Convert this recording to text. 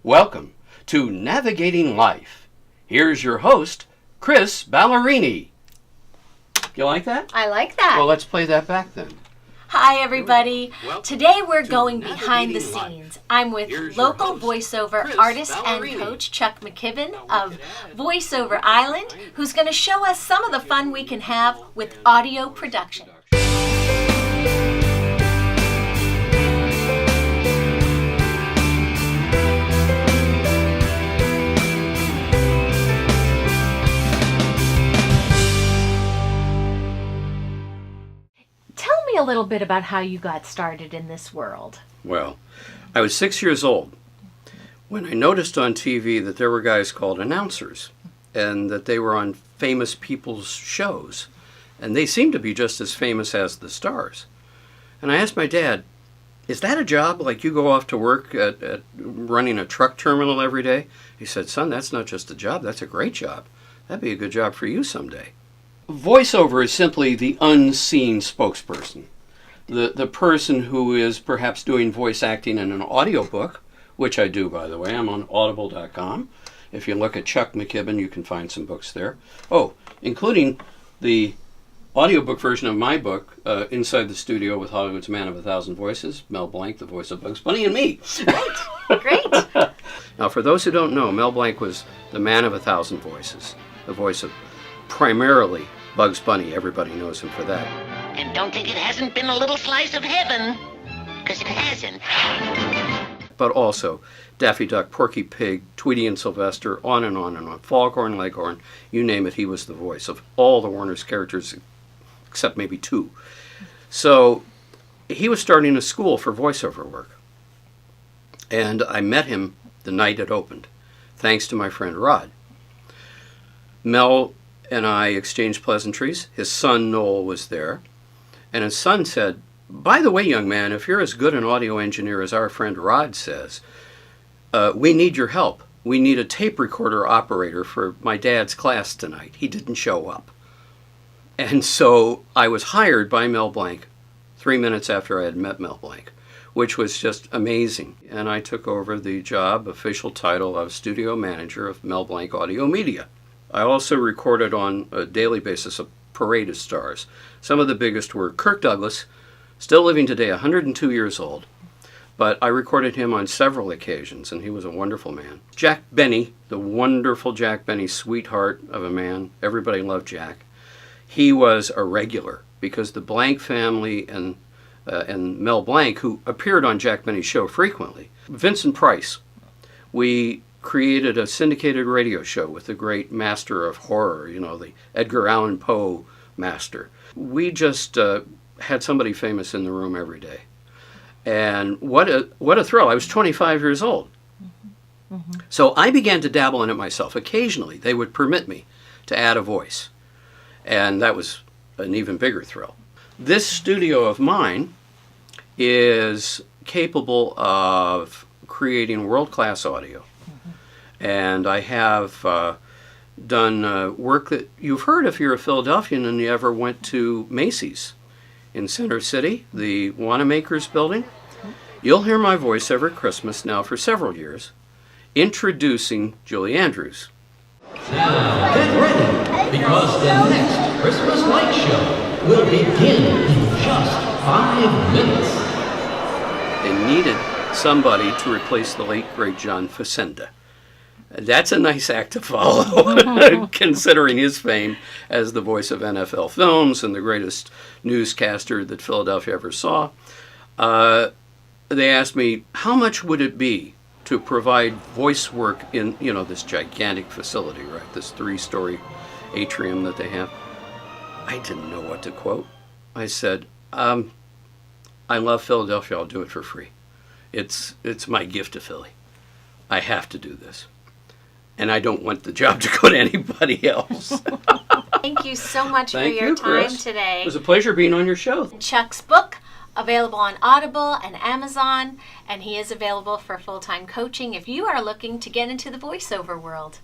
Welcome to Navigating Life. Here's your host, Chris Ballerini. You like that? I like that. Well, let's play that back then. Hi, everybody. Today we're going behind the scenes. I'm with local voiceover artist and coach Chuck McKibben of VoiceOver Island, who's going to show us some of the fun we can have with audio production. Tell me a little bit about how you got started in this world. Well, I was 6 years old when I noticed on TV that there were guys called announcers and that they were on famous people's shows. And they seemed to be just as famous as the stars. And I asked my dad, is that a job like you go off to work at running a truck terminal every day? He said, son, that's not just a job, that's a great job. That'd be a good job for you someday. Voiceover is simply the unseen spokesperson. The person who is perhaps doing voice acting in an audiobook, which I do, by the way. I'm on audible.com. If you look at Chuck McKibben, you can find some books there. Oh, including the audiobook version of my book, Inside the Studio with Hollywood's Man of a Thousand Voices, Mel Blanc, the voice of Bugs Bunny, and me. Great. Now, for those who don't know, Mel Blanc was the Man of a Thousand Voices, the voice of primarily Bugs Bunny. Everybody knows him for that. And don't think it hasn't been a little slice of heaven, because it hasn't. But also Daffy Duck, Porky Pig, Tweety and Sylvester, on and on and on. Foghorn Leghorn, you name it, he was the voice of all the Warner's characters except maybe two. So he was starting a school for voiceover work. And I met him the night it opened, thanks to my friend Rod. Mel and I exchanged pleasantries. His son Noel was there. And his son said, by the way, young man, if you're as good an audio engineer as our friend Rod says, we need your help. We need a tape recorder operator for my dad's class tonight. He didn't show up. And so I was hired by Mel Blanc 3 minutes after I had met Mel Blanc, which was just amazing. And I took over the job, official title of studio manager of Mel Blanc Audio Media. I also recorded on a daily basis a parade of stars. Some of the biggest were Kirk Douglas, still living today, 102 years old. But I recorded him on several occasions, and he was a wonderful man. Jack Benny, the wonderful Jack Benny, sweetheart of a man. Everybody loved Jack. He was a regular, because the Blanc family and Mel Blanc, who appeared on Jack Benny's show frequently. Vincent Price. We created a syndicated radio show with the great master of horror, the Edgar Allan Poe master. We just had somebody famous in the room every day. And what a thrill. I was 25 years old. Mm-hmm. So I began to dabble in it myself. Occasionally, they would permit me to add a voice. And that was an even bigger thrill. This studio of mine is capable of creating world-class audio. And I have done work that you've heard if you're a Philadelphian and you ever went to Macy's in Center City, the Wanamaker's building. You'll hear my voice every Christmas now for several years, introducing Julie Andrews. Now get ready, because the next Christmas light show will begin in just 5 minutes. They needed somebody to replace the late, great John Facenda. That's a nice act to follow, considering his fame as the voice of NFL films and the greatest newscaster that Philadelphia ever saw. They asked me, how much would it be to provide voice work in, this gigantic facility, right? This 3-story atrium that they have. I didn't know what to quote. I said, I love Philadelphia, I'll do it for free. It's my gift to Philly. I have to do this. And I don't want the job to go to anybody else. Thank you so much for your time Chris. today. It was a pleasure being on your show. Chuck's book, available on Audible and Amazon, and he is available for full-time coaching if you are looking to get into the voiceover world.